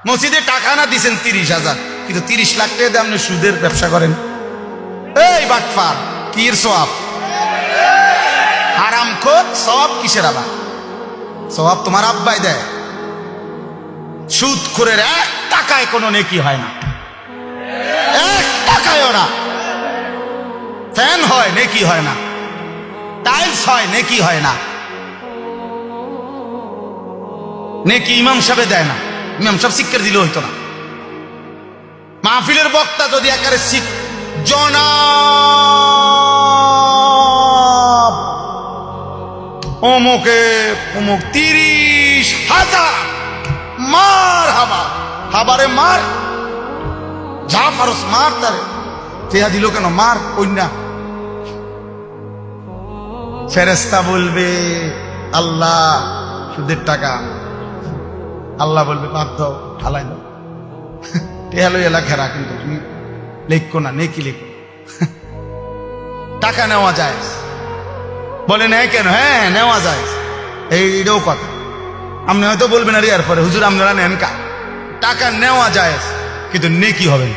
মসজিদে টাকা না দিছেন 30,000, কিন্তু 30 লাখ টাকা দিয়ে আপনি সুদের ব্যবসা করেন। এই বাটফার, কির সওয়াব? হারামখোর, সওয়াব কিসের? আবার সওয়াব তোমার আব্বাই দেয়। সুদখোরের 1 টাকায় কোনো নেকি হয় না, 1 টাকায়ও না। ফ্যান হয়, নেকি হয় না। টাইলস হয়, নেকি হয় না। নেকি ইমাম সাহেব দেয় না, ইমাম সাহেব শিক্ষার দিলে হইতো না। মাহফিলের বক্তা যদি একারে জনাব অমুকে অমুক 30,000 মার হাবা, হাবারে মার, যা ফারস মার, তারে চেয়া দিল কেন, মার কন্যা। ফেরেশতা বলবে আল্লাহ সুদের টাকা, আল্লাহ বলবে বাদ দাও, হালাই দাও, টেহালো এলাকারা, কিন্তু তুমি লেখো না, নেকি লেখো। টাকা নেওয়া যায়, বলে নেয় কেন? হ্যাঁ নেওয়া যায়, এইটাও কথা। আপনি হয়তো বলবেন আরে এরপরে হুজুর আপনারা নেন কা, টাকা নেওয়া যায় কিন্তু নেকি হবে না।